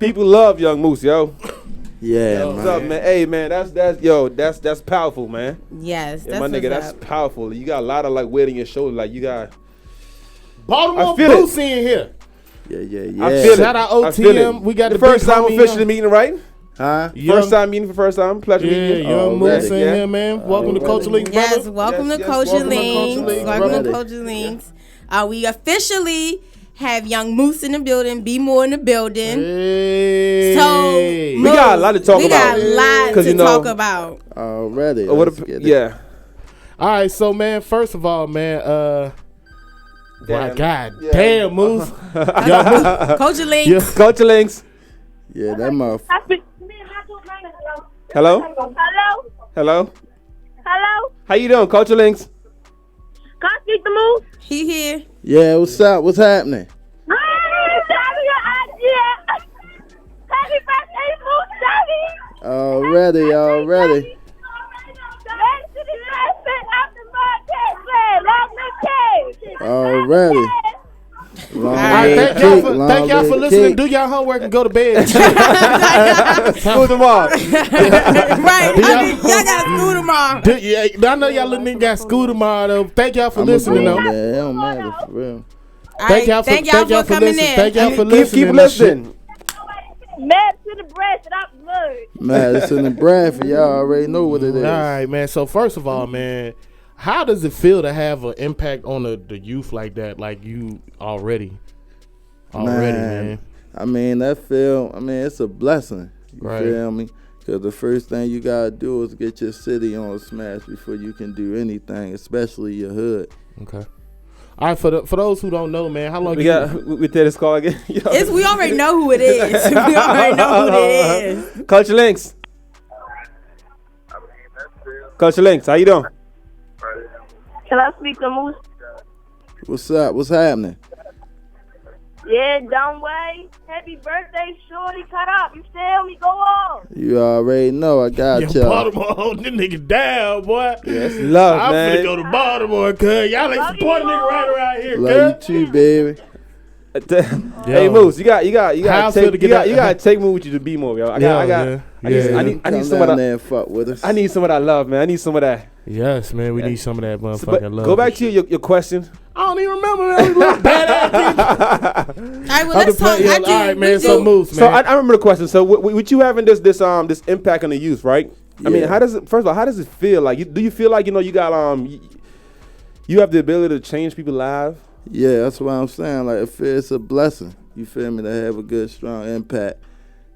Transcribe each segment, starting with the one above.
People love Young Moose, yo. Yeah, What's up, man? Hey, man, that's powerful, man. Yes, yeah, my nigga, that's powerful. You got a lot of like weight on your shoulder, like you got. Baltimore Boosie in here. Yeah. I feel Shout out OTM. We got the first time officially meeting, right? Huh? First time meeting for first time. Pleasure meeting. Young Moose in here, man. Welcome to Culture Links, brother. Yes, welcome to Culture Links. Welcome to Culture Links. We officially have Young Moose in the building, Be More in the building. Hey. So we got a lot to talk about. We got a lot to talk about. Already. Yeah. All right, so man, first of all, man, my God, yeah. damn, Moose. Culture Links. Culture Links. Yeah, that motherfucker. Hello. Hello. Hello. Hello. How you doing, Culture Links? Can I speak to Moose? He here. Yeah, what's up? What's happening? Happy birthday, Moose, Already. Already. Thank y'all for listening. Do y'all homework and go to bed. School tomorrow. Right. Y'all got school tomorrow. I know y'all little niggas got school tomorrow, though. Thank y'all for listening, though. Yeah, it don't matter for real. Thank y'all for coming in. Thank y'all for listening. Keep listening. Mad to the breast and I'm blood. Madison and Bradford, y'all already know what it is. All right, man. So first of all, man, how does it feel to have an impact on the youth like that? Like you already, man. I mean, it's a blessing. You feel me? Because the first thing you got to do is get your city on a smash before you can do anything, especially your hood. Okay. All right, for those who don't know, man, how long we did this call again? We already know who it is. We already know who it is. Culture Links. Culture Links, how you doing? Can I speak to Moose? What's up? What's happening? Yeah, don't wait. Happy birthday, shorty. Cut up. You feel me? Go on. You already know I got y'all. Baltimore holding this nigga down, boy. Yes, love, man. I'm finna go to Baltimore, cuz. Y'all ain't supporting nigga right around here, cuz. Love you too, baby. Hey Moose, you gotta take me with you to Be More, yo. I need some of that. And fuck with us. I need some of that love, man. I need some of that. Yes, man. We need some of that motherfucking love. Go back to your question. I don't even remember, man. We look badass. All right, well, let's talk. All right, man. So Moose, man. So I remember the question. So with you having this impact on the youth, right? Yeah. I mean, first of all, how does it feel? Like, do you feel like you got you have the ability to change people's lives? Yeah, that's what I'm saying. Like, it's a blessing. You feel me? To have a good, strong impact.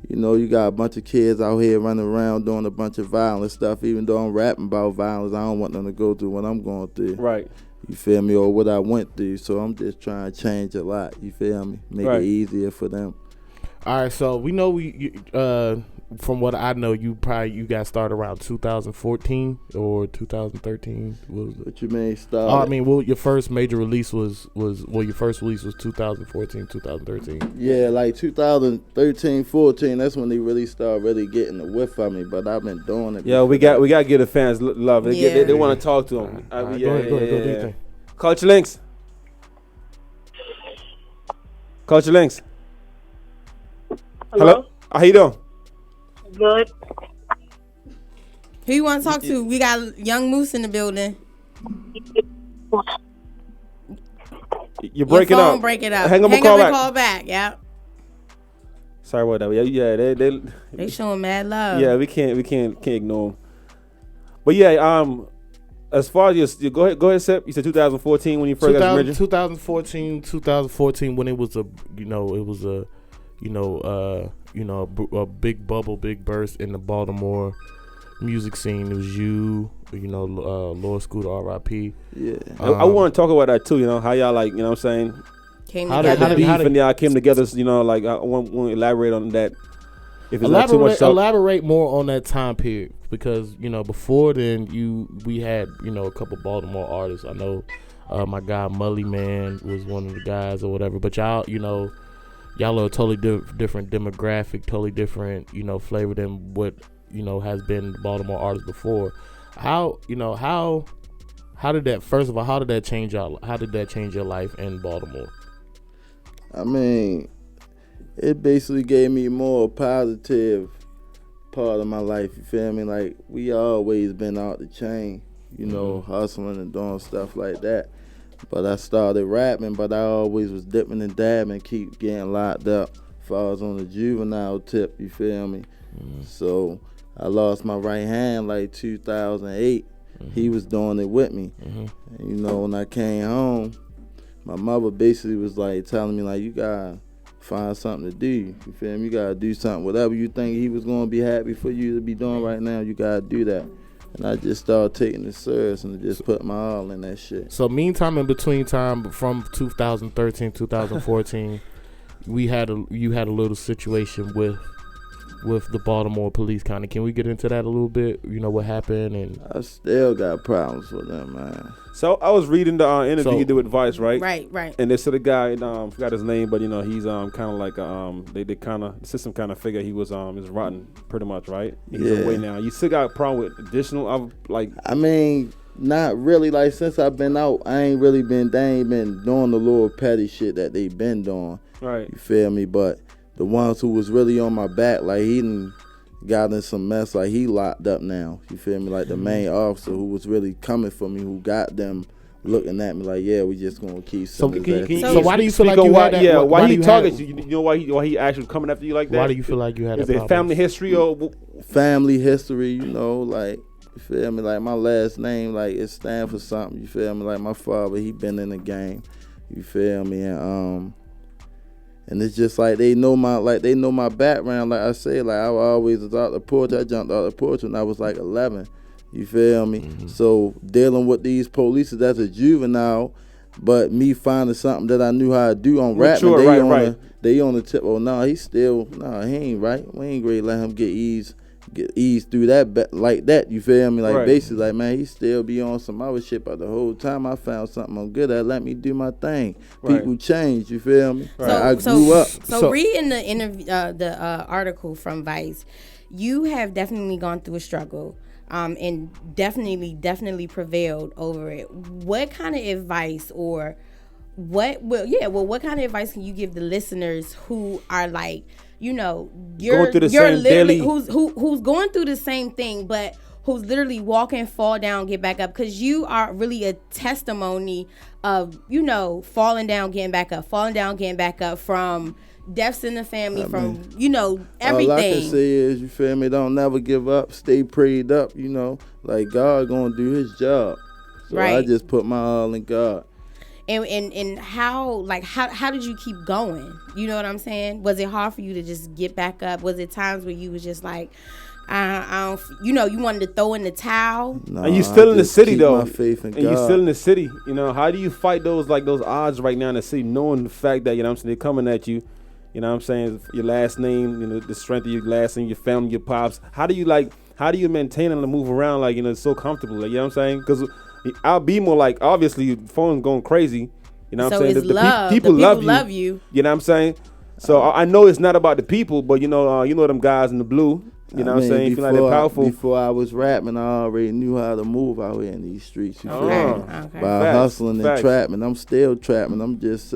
You know, you got a bunch of kids out here running around doing a bunch of violent stuff. Even though I'm rapping about violence, I don't want them to go through what I'm going through. Right. You feel me? Or what I went through. So I'm just trying to change a lot. You feel me? Make it easier for them. All right, so we know from what I know, you got started around 2014 or 2013. What you mean started? Your first major release was 2014, 2013. Yeah, like 2013, 14. That's when they really started really getting the whiff of me. But I've been doing it. Yeah, we got to give the fans love. They want to talk to them. Go ahead, go do your thing. Culture Links. Culture Links. Hello. How you doing? Good. Who you want to talk to? We got Young Moose in the building. You're breaking up. Break it up. Hang up and call back. Yeah. Sorry about that. Yeah, they showing mad love. Yeah, we can't ignore them. But yeah, as far as go ahead, Sep. You said 2014 when you first got married. 2014 when it was a big bubble, big burst in the Baltimore music scene. It was Lord Scooter, R.I.P. Yeah. I want to talk about that too. How y'all what I'm saying? Came together. together. Y'all came together. I want to elaborate on that. If it's not too much elaborate more on that time period because before then we had a couple Baltimore artists. I know my guy Mully Man was one of the guys or whatever. But y'all are a totally different demographic, totally different, flavor than what, has been Baltimore artists before. How did that change y'all? How did that change your life in Baltimore? I mean, it basically gave me more positive part of my life. You feel me? Like we always been out the chain, you know, hustling and doing stuff like that. But I started rapping, but I always was dipping and dabbing, keep getting locked up. If I was on the juvenile tip, you feel me? So I lost my right hand like 2008. He was doing it with me. And, you know, when I came home, my mother basically was like telling me like, you gotta find something to do. You feel me? You gotta do something. Whatever you think he was gonna be happy for you to be doing right now, you gotta do that. And I just started taking it serious and just put my all in that shit. So meantime, in between time, from 2013, 2014, you had a little situation with the Baltimore police. Kind of, can we get into that a little bit? You know what happened, and I still got problems with them, man. So I was reading the interview you did with Vice, right? Right. And they said the guy, forgot his name, but you know he's kind of like they kind of the system kind of figure he was is rotten pretty much, right? He's away now. You still got a problem with additional I mean, not really. Like since I've been out, they ain't been doing the little petty shit that they been doing. Right. You feel me? But the ones who was really on my back, like he done got in some mess, like he locked up now. You feel me? Like the main officer who was really coming for me, who got them looking at me like, yeah, we just gonna keep. So why do you feel like you had that? Yeah, why he targets you? You know why he actually coming after you like that? Why do you feel like you had that? Is it family history or family history? You know, like you feel me? Like my last name, like it stand for something. You feel me? Like my father, he been in the game. You feel me? And it's just like they know my background. Like I said, like I always was out the porch. I jumped out the porch when I was like 11. You feel me? So dealing with these police as a juvenile, but me finding something that I knew how to do on rapping, they on the tip. Oh no, he ain't right. We ain't ready to let him get eased through that like that. You feel me? Like basically, like man, he still be on some other shit. But the whole time I found something I'm good at. Let me do my thing. People change. You feel me? I grew up. So reading the interview, the article from Vice, you have definitely gone through a struggle. And definitely prevailed over it. What kind of advice what kind of advice can you give the listeners who are like, you know, you're literally who's going through the same thing, but who's literally walking, fall down, get back up? Because you are really a testimony of, you know, falling down, getting back up from deaths in the family, you know, everything. All I can say is, you feel me, don't never give up, stay prayed up, you know, like God gonna do his job. So I just put my all in God. And how did you keep going? You know what I'm saying? Was it hard for you to just get back up? Was it times where you was just like, I don't, you know, you wanted to throw in the towel? No, and you still in the city though. My faith in God. You still in the city. You know, how do you fight those odds right now in the city, knowing the fact that, you know what I'm saying, they're coming at you? You know what I'm saying? Your last name, you know, the strength of your last name, your family, your pops. How do you maintain and move around like, you know, so comfortable? Like, you know what I'm saying? Because I'll be more like, obviously, phone's going crazy. You know what I'm saying? It's love. People love you. You know what I'm saying? So I know it's not about the people, but you know them guys in the blue. You know what I'm saying? You feel like they're powerful. Before I was rapping, I already knew how to move out here in these streets. You feel me? Okay. By hustling and trapping. I'm still trapping. I'm just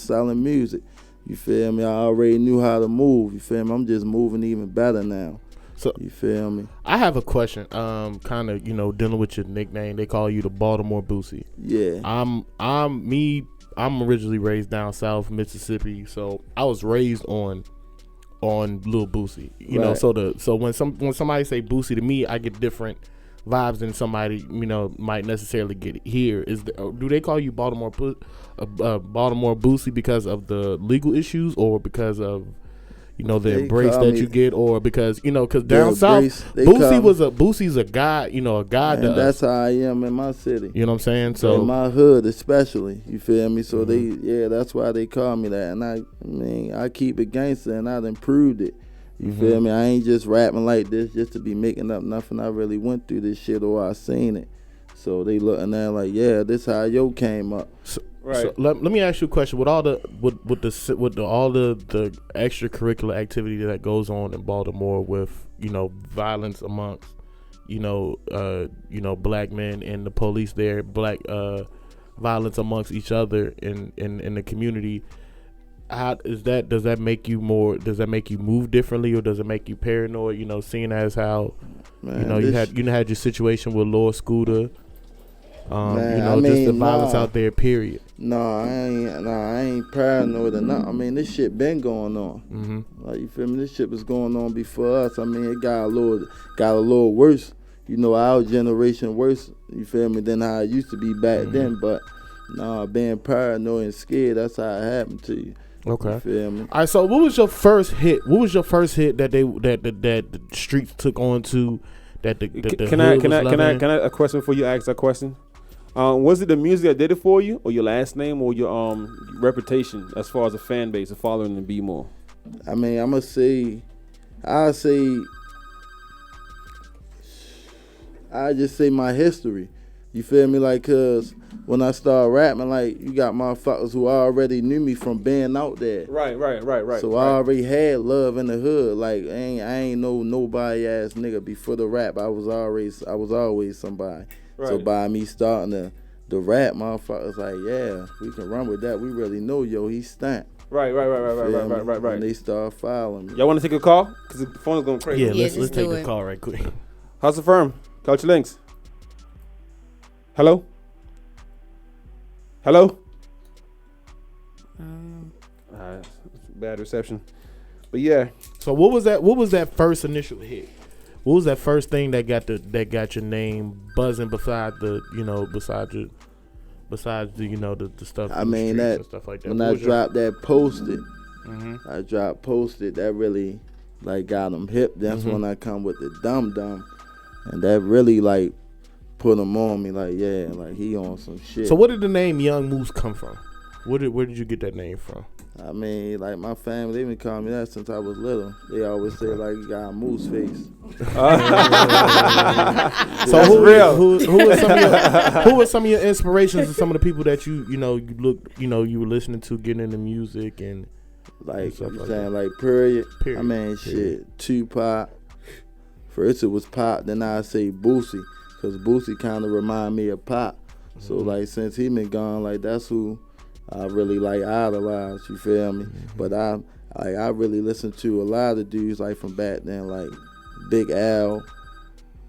selling music. You feel me? I already knew how to move. You feel me? I'm just moving even better now. So you feel me? I have a question. Kind of, you know, dealing with your nickname. They call you the Baltimore Boosie. Yeah. I'm originally raised down south Mississippi, so I was raised on Lil Boosie. You know, so when somebody say Boosie to me, I get different vibes than somebody, you know, might necessarily get here. Do they call you Baltimore Boosie because of the legal issues, or because of, you know, the embrace that you get, or because, you know, because down south, Boosie's a guy, you know, a guy. And that's how I am in my city. You know what I'm saying? So in my hood, especially, you feel me? So that's why they call me that. And I mean, I keep it gangster, and I've improved it. You feel me? I ain't just rapping like this just to be making up nothing. I really went through this shit, or I seen it. So they looking at like, yeah, this how yo came up. So let me ask you a question. With all the all the extracurricular activity that goes on in Baltimore, with, you know, violence amongst, you know, black men and the police there, black violence amongst each other in the community, how is that? Does that make you more? Does that make you move differently, or does it make you paranoid? Seeing as how Man, you had your situation with Lord Scooter. Man, just the violence out there. Period. I ain't paranoid or nothing. I mean, this shit been going on. Mm-hmm. Like, you feel me? This shit was going on before us. I mean, it got a little worse. Our generation worse. You feel me? Than how it used to be back then. But being paranoid and scared, that's how it happened to you. Okay. You feel me? All right. So, what was your first hit? What was your first hit that the streets took on to? That the Can I a question before you ask that question? Was it the music that did it for you, or your last name, or your reputation as far as a fan base of following the B more? I mean, I'll say my history. You feel me? Like, cause when I started rapping, like, you got motherfuckers who already knew me from being out there. Right. So I already had love in the hood. Like, I ain't no nobody ass nigga before the rap. I was always somebody. Right. So by me starting the rap, motherfuckers like, yeah, we can run with that. We really know, he stamped. Right. And they start following me. Y'all want to take a call? Cause the phone's going crazy. Yeah, let's just take do the it. call right quick. How's the firm? Culture Links. Hello. Bad reception. But yeah. So what was that first initial hit? What was that first thing that got your name buzzing besides the stuff? I mean, and stuff like that. When I dropped that Posted, I dropped Posted. That really like got them hip. That's when I come with the Dum Dum, and that really like put them on me. Like, yeah, like he on some shit. So where did the name Young Moose come from? Where did you get that name from? I mean, like my family, they been calling me that since I was little. They always say like you got a moose face. So who are some of your inspirations and some of the people that you were listening to getting into music and like stuff you like saying that? like period. Period. I mean shit, Tupac. First it was Pop, then I say Boosie, cause Boosie kind of remind me of Pop. So like since he been gone, like that's who I really like idolize, you feel me? But I really listen to a lot of dudes like from back then, like Big Al,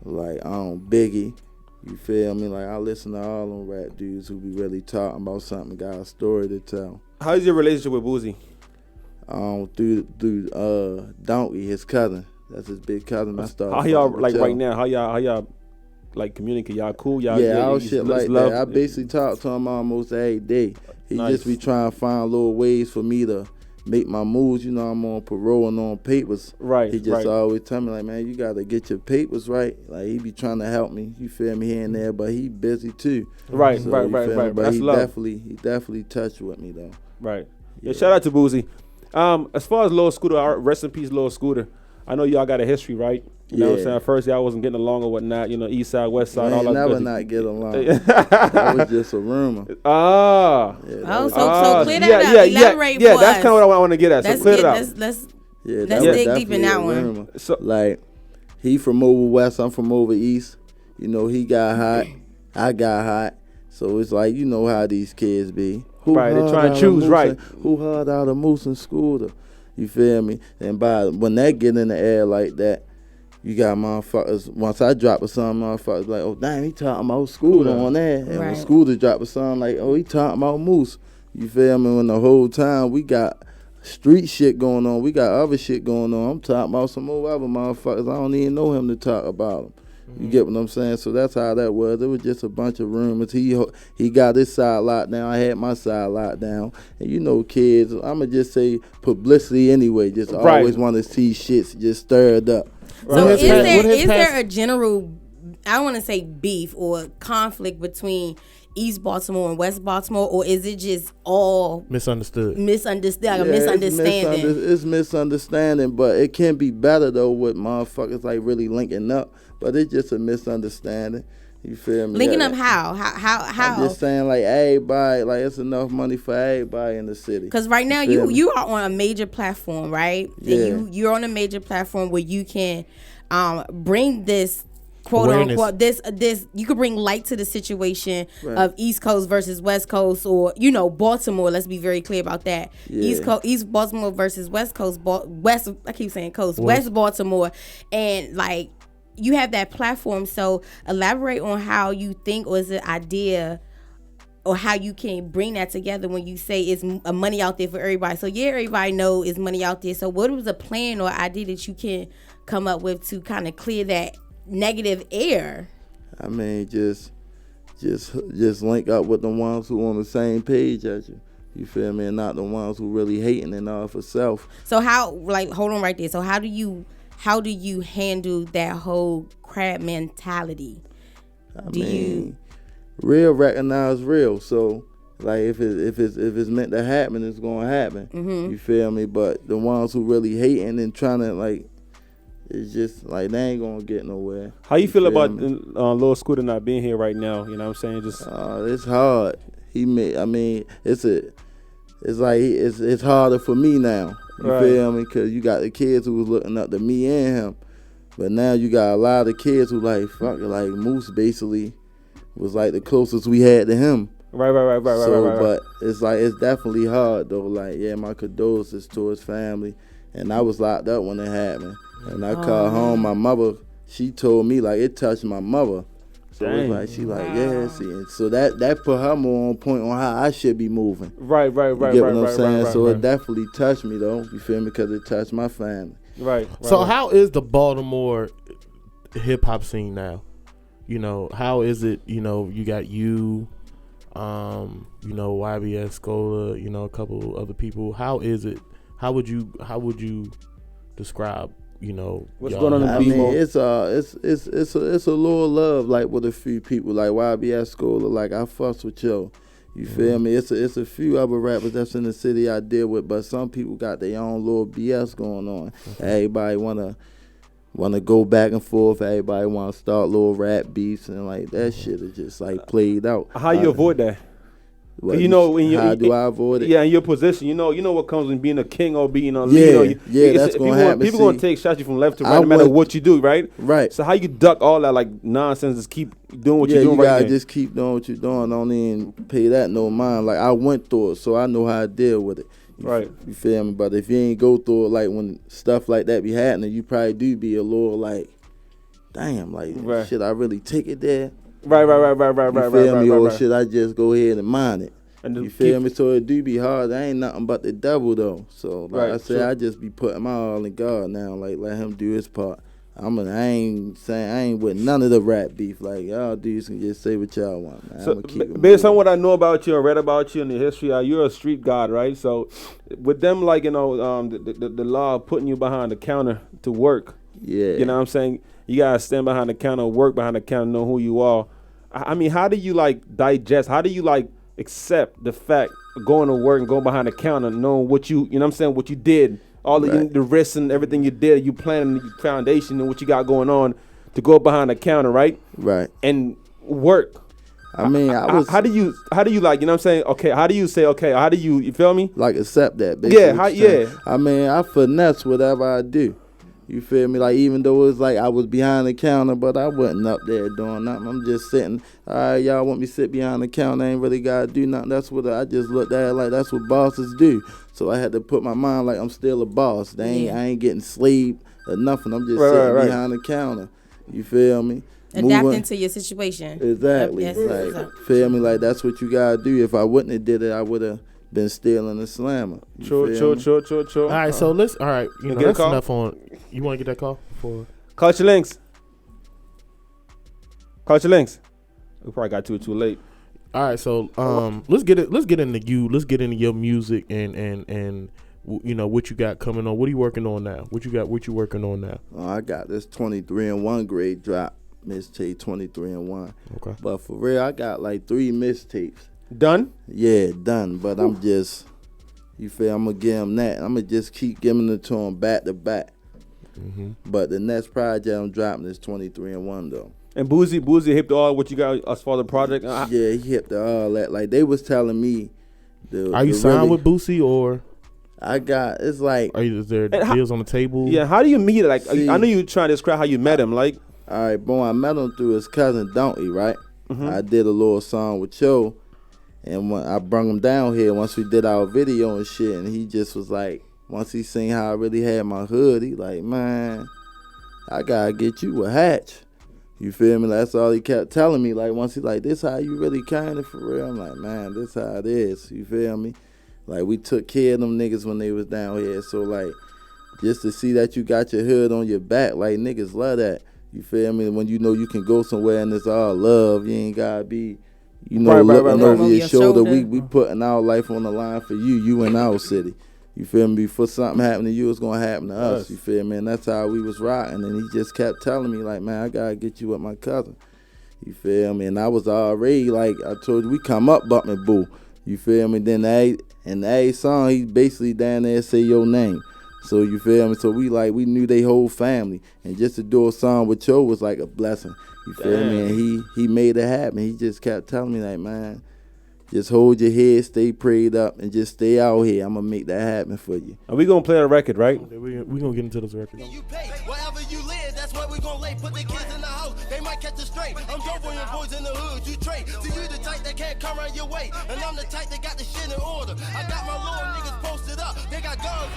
like Biggie, you feel me? Like I listen to all them rap dudes who be really talking about something, got a story to tell. How's your relationship with Boosie? Through Donkey, his cousin. That's his big cousin. I started. How y'all like right now? How y'all like communicate? Y'all cool? Y'all all shit like love? that. I basically talk to him almost every day. He Nice. just be trying to find little ways for me to make my moves. I'm on parole and on papers. Right. He just always tell me like, man, you gotta get your papers right. Like he be trying to help me. You feel me here and there, but he busy too. Right. So, Right. you feel me? But That's he love. definitely touched with me though. Right. Yeah. Shout out to Boosie. As far as Lil Scooter, rest in peace, Lil Scooter. I know y'all got a history, right? You know what I'm saying? At first, y'all wasn't getting along or whatnot. East side, west side, all that. Never not get along. That was just a rumor. Ah. So clear that up. Elaborate yeah, for that's us. kind of what I want to get at. So clear it out. Let's That dig was deep in definitely that a one. rumor. So Like, he from over west, I'm from over east. He got hot, I got hot. So it's like, how these kids be. Right, they try and choose, right. Who hard out a Moose and Scooter? You feel me? And when that get in the air like that, you got motherfuckers. Once I drop a song, motherfuckers like, oh damn, he talking about Scooter on there. And when Right. Scooter drop a song, like, oh, he talking about Moose. You feel me? When the whole time we got street shit going on, we got other shit going on. I'm talking about some more other motherfuckers. I don't even know him to talk about them. You get what I'm saying? So that's how that was. It was just a bunch of rumors. He got his side locked down. I had my side locked down. And kids, I'ma just say publicity anyway. Just Right. always want to see shit just stirred up. So Right. is there a general, I don't want to say beef or conflict between East Baltimore and West Baltimore, or is it just all Misunderstood. misunderstanding? It's misunderstanding, but it can be better though with motherfuckers like really linking up. But it's just a misunderstanding. You feel me? Linking up how? How? I'm just saying like everybody, like it's enough money for everybody in the city. Because right now feel me? you are on a major platform, right? Yeah. And you're on a major platform where you can bring this quote Awareness. unquote this you could bring light to the situation of East Coast versus West Coast, or Baltimore. Let's be very clear about that. East Baltimore versus West Coast. West, I keep saying coast. West Baltimore, and like you have that platform. So elaborate on how you think, or is it idea, or how you can bring that together when you say it's money out there for everybody. So everybody know it's money out there. So what was a plan or idea that you can come up with to kind of clear that negative air? I mean, just link up with the ones who on the same page as you. You feel me? And not the ones who really hating and all for self. So how, like, hold on right there. So how do you handle that whole crab mentality? I mean, real recognize real. So like if it's meant to happen, it's gonna happen. Mm-hmm. You feel me? But the ones who really hating and trying to like, it's just like they ain't gonna get nowhere. How you feel about Lil Scooter not being here right now? You know what I'm saying? Just it's hard. It's harder for me now. You feel me? Because you got the kids who was looking up to me and him, but now you got a lot of kids who like fuck it, like Moose basically was like the closest we had to him. Right. But it's like it's definitely hard though. Like my condolences to his family. And I was locked up when it happened. And I called home. My mother, she told me like it touched my mother. So it's like she like see. And so that put her more on point on how I should be moving. Right. You get what I'm saying? So it definitely touched me though. You feel me? Because it touched my family. Right. So how is the Baltimore hip hop scene now? How is it? You got YBS Scola, a couple other people. How is it? How would you describe? What's going on in I mean, it's a little love like with a few people like YBS Scola. Like I fuss with you. You feel me? It's a few other rappers that's in the city I deal with, but some people got their own little BS going on. Everybody wanna go back and forth. Everybody wanna start little rap beefs and like that shit is just like played out. How you avoid that? How do I avoid it? Yeah, in your position, you know what comes with being a king or being a leader. That's gonna happen. People gonna take shots you from left to right, no matter what you do, right? Right. So how you duck all that like nonsense? Just keep doing what you're doing. You right gotta now. just keep doing what you're doing. Don't even pay that no mind. Like I went through it, so I know how to deal with it. Right. You feel me? But if you ain't go through it, like when stuff like that be happening, you probably do be a little like, damn, like should I really take it there? Right. You feel me? Or should I just go ahead and mind it? You feel me? So it do be hard. I ain't nothing but the devil though. So like I said, I just be putting my all in God now. Like let him do his part. I ain't with none of the rap beef. Like y'all dudes can just say what y'all want. Man. So based on what I know about you and read about you in the history, you're a street god, right? So with them, like the law of putting you behind the counter to work. Yeah. You know what I'm saying? You gotta stand behind the counter, work behind the counter, know who you are. I mean, how do you like digest? How do you like accept the fact of going to work and going behind the counter, knowing what you know what I'm saying, what you did, all the risks and everything you did, you planning the foundation and what you got going on to go behind the counter, right? Right. And work. I mean, how do you like, you know what I'm saying? Okay, how do you say, okay, how do you feel me? Like accept that, basically. Yeah, I mean, I finesse whatever I do. You feel me? Like, even though it was like I was behind the counter, but I wasn't up there doing nothing. I'm just sitting. All right, y'all want me to sit behind the counter? I ain't really got to do nothing. That's what I just looked at it like that's what bosses do. So I had to put my mind like I'm still a boss. I ain't getting slaved or nothing. I'm just sitting behind the counter. You feel me? Adapting to your situation. Exactly. Like, feel me? Like, that's what you got to do. If I wouldn't have did it, I would have been stealing the slammer. True. All right, so let's. All right, that's enough on. You want to get that call for Culture Links? We probably got to it too late. All right, so let's get into you. Let's get into your music and what you got coming on. What are you working on now? What you working on now? I got this 23-1 grade drop mixtape 23-1. Okay. But for real, I got like 3 mixtapes. Done? Yeah, done. But I'm just, you feel? I'm gonna give them that. I'm gonna just keep giving it to them back to back. Mm-hmm. But the next project I'm dropping is 23-1 though. And Boosie hipped all what you got as far as the project. Yeah, he hipped all that. Like they was telling me. Are you signed with Boosie or? I got. It's like. Is there deals on the table? Yeah. How do you meet it? Like I know you trying to describe how you met him. Like. All right, boom. I met him through his cousin Donkey, right? Mm-hmm. I did a little song with Cho, and when I brung him down here once we did our video and shit, and he just was like, once he seen how I really had my hood, he like, man, I gotta get you a hatch. You feel me? That's all he kept telling me. Like, once he like, this how you really kind of for real? I'm like, man, this how it is. You feel me? Like, we took care of them niggas when they was down here. So, like, just to see that you got your hood on your back, like, niggas love that. You feel me? When you know you can go somewhere and it's all love, you ain't gotta be, you know, looking over your shoulder. We putting our life on the line for you in our city. You feel me? Before something happened to you, it's gonna happen to us. You feel me? And that's how we was rocking. And he just kept telling me, like, man, I gotta get you with my cousin. You feel me? And I was already, like, I told you, we come up bumping boo. You feel me? Then in the song, he basically down there say your name. So you feel me? So we knew they whole family. And just to do a song with Cho was like a blessing. You feel me? And he made it happen. He just kept telling me, like, man, just hold your head, stay prayed up, and just stay out here. I'm going to make that happen for you. Are we going to play a record, right? We're going to get into those records. You pay wherever you live, that's where we gon' lay. Put the kids in the house, they might catch it straight. I'm dope on your boys in the hood, you trade. So you the type that can't come around your way. And I'm the type that got the shit in order. I got my little niggas posted up, they got guns.